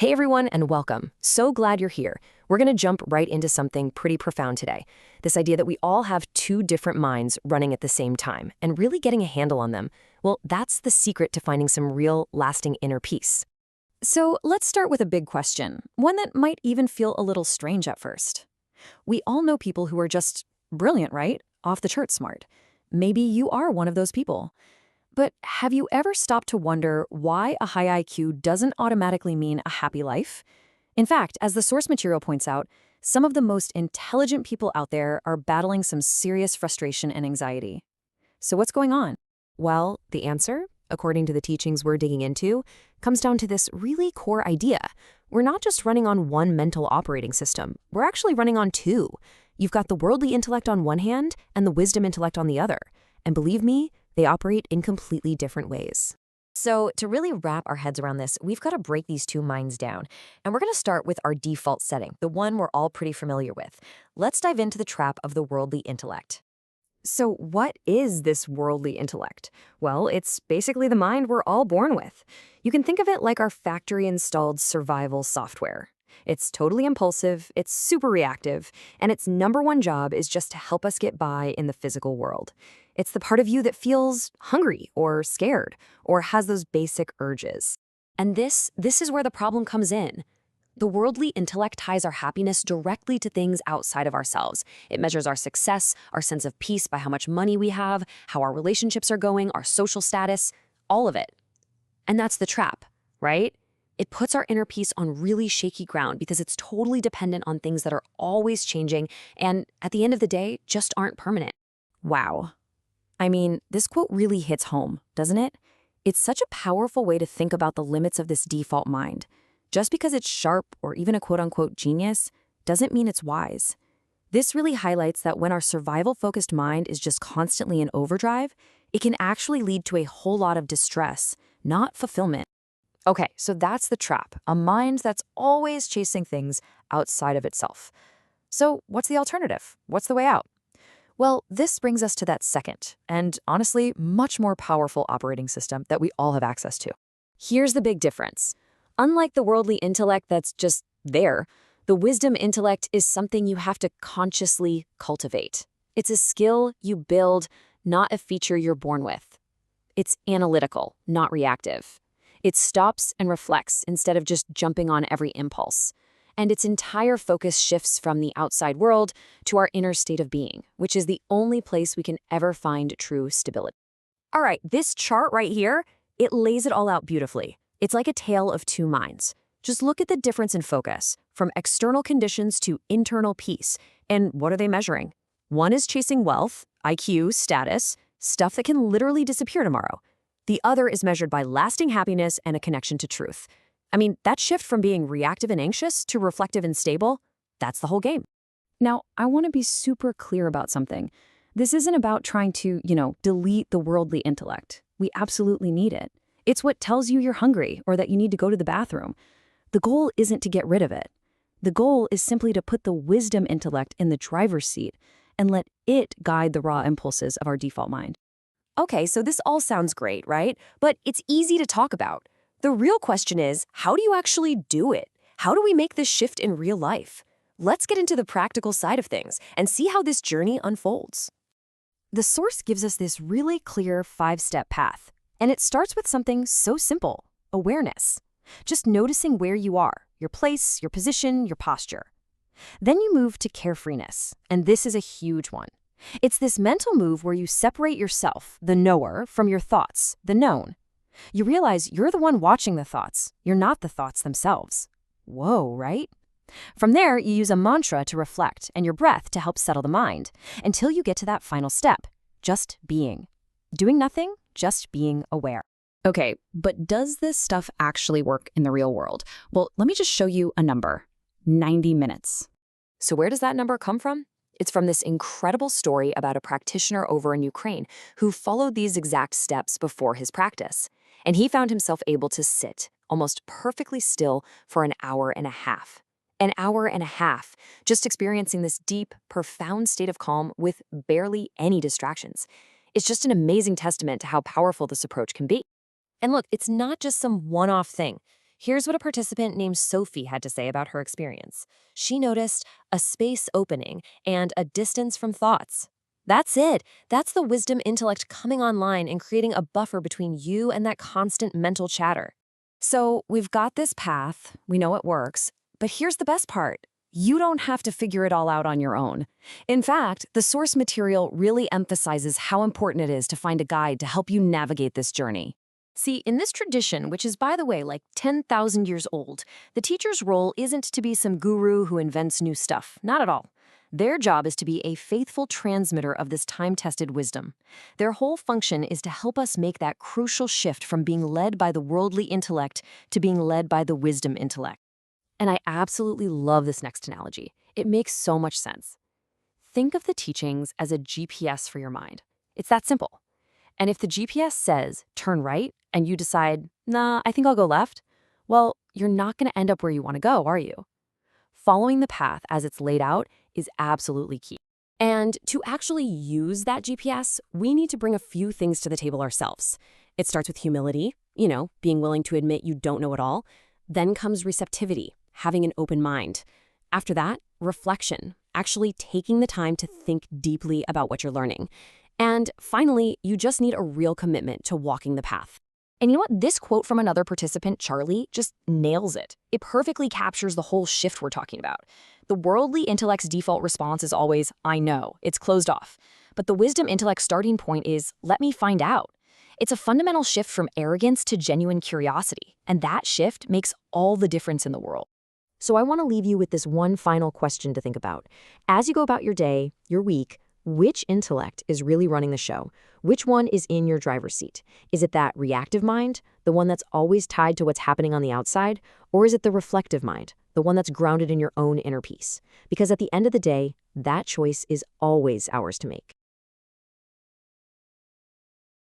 Hey everyone, and welcome. So glad you're here. We're going to jump right into something pretty profound today. This idea that we all have two different minds running at the same time, and really getting a handle on them. Well, that's the secret to finding some real, lasting inner peace. So let's start with a big question, one that might even feel a little strange at first. We all know people who are just brilliant, right? Off the chart smart. Maybe you are one of those people. But have you ever stopped to wonder why a high IQ doesn't automatically mean a happy life? In fact, as the source material points out, some of the most intelligent people out there are battling some serious frustration and anxiety. So what's going on? Well, the answer, according to the teachings we're digging into, comes down to this really core idea. We're not just running on one mental operating system. We're actually running on two. You've got the worldly intellect on one hand and the wisdom intellect on the other. And believe me, they operate in completely different ways. So to really wrap our heads around this, we've got to break these two minds down. And we're going to start with our default setting, the one we're all pretty familiar with. Let's dive into the trap of the worldly intellect. So what is this worldly intellect? Well, it's basically the mind we're all born with. You can think of it like our factory-installed survival software. It's totally impulsive, it's super reactive, and its number one job is just to help us get by in the physical world. It's the part of you that feels hungry or scared or has those basic urges. And this is where the problem comes in. The worldly intellect ties our happiness directly to things outside of ourselves. It measures our success, our sense of peace by how much money we have, how our relationships are going, our social status, all of it. And that's the trap, right? It puts our inner peace on really shaky ground because it's totally dependent on things that are always changing and, at the end of the day, just aren't permanent. Wow. I mean, this quote really hits home, doesn't it? It's such a powerful way to think about the limits of this default mind. Just because it's sharp or even a quote-unquote genius doesn't mean it's wise. This really highlights that when our survival-focused mind is just constantly in overdrive, it can actually lead to a whole lot of distress, not fulfillment. Okay, so that's the trap, a mind that's always chasing things outside of itself. So what's the alternative? What's the way out? Well, this brings us to that second, and honestly, much more powerful operating system that we all have access to. Here's the big difference. Unlike the worldly intellect that's just there, the wisdom intellect is something you have to consciously cultivate. It's a skill you build, not a feature you're born with. It's analytical, not reactive. It stops and reflects instead of just jumping on every impulse. And its entire focus shifts from the outside world to our inner state of being, which is the only place we can ever find true stability. All right, this chart right here, it lays it all out beautifully. It's like a tale of two minds. Just look at the difference in focus, from external conditions to internal peace. And what are they measuring? One is chasing wealth, IQ, status, stuff that can literally disappear tomorrow. The other is measured by lasting happiness and a connection to truth. I mean, that shift from being reactive and anxious to reflective and stable, that's the whole game. Now, I want to be super clear about something. This isn't about trying to, delete the worldly intellect. We absolutely need it. It's what tells you you're hungry or that you need to go to the bathroom. The goal isn't to get rid of it. The goal is simply to put the wisdom intellect in the driver's seat and let it guide the raw impulses of our default mind. Okay, so this all sounds great, right? But it's easy to talk about. The real question is, how do you actually do it? How do we make this shift in real life? Let's get into the practical side of things and see how this journey unfolds. The source gives us this really clear 5-step path, and it starts with something so simple, awareness. Just noticing where you are, your place, your position, your posture. Then you move to carefreeness, and this is a huge one. It's this mental move where you separate yourself, the knower, from your thoughts, the known. You realize you're the one watching the thoughts. You're not the thoughts themselves. Whoa, right? From there, you use a mantra to reflect and your breath to help settle the mind until you get to that final step, just being. Doing nothing, just being aware. Okay, but does this stuff actually work in the real world? Well, let me just show you a number. 90 minutes. So where does that number come from? It's from this incredible story about a practitioner over in Ukraine who followed these exact steps before his practice. And he found himself able to sit almost perfectly still for an hour and a half. An hour and a half, just experiencing this deep, profound state of calm with barely any distractions. It's just an amazing testament to how powerful this approach can be. And look, it's not just some one-off thing. Here's what a participant named Sophie had to say about her experience. She noticed a space opening and a distance from thoughts. That's it. That's the wisdom intellect coming online and creating a buffer between you and that constant mental chatter. So we've got this path, we know it works, but here's the best part. You don't have to figure it all out on your own. In fact, the source material really emphasizes how important it is to find a guide to help you navigate this journey. See, in this tradition, which is, by the way, like 10,000 years old, the teacher's role isn't to be some guru who invents new stuff. Not at all. Their job is to be a faithful transmitter of this time-tested wisdom. Their whole function is to help us make that crucial shift from being led by the worldly intellect to being led by the wisdom intellect. And I absolutely love this next analogy. It makes so much sense. Think of the teachings as a GPS for your mind. It's that simple. And if the GPS says, turn right, and you decide, nah, I think I'll go left, well, you're not going to end up where you want to go, are you? Following the path as it's laid out is absolutely key. And to actually use that GPS, we need to bring a few things to the table ourselves. It starts with humility, being willing to admit you don't know it all. Then comes receptivity, having an open mind. After that, reflection, actually taking the time to think deeply about what you're learning. And finally, you just need a real commitment to walking the path. And you know what? This quote from another participant, Charlie, just nails it. It perfectly captures the whole shift we're talking about. The worldly intellect's default response is always, I know, it's closed off. But the wisdom intellect's starting point is, let me find out. It's a fundamental shift from arrogance to genuine curiosity. And that shift makes all the difference in the world. So I want to leave you with this one final question to think about. As you go about your day, your week, which intellect is really running the show? Which one is in your driver's seat? Is it that reactive mind, the one that's always tied to what's happening on the outside? Or is it the reflective mind, the one that's grounded in your own inner peace? Because at the end of the day, that choice is always ours to make.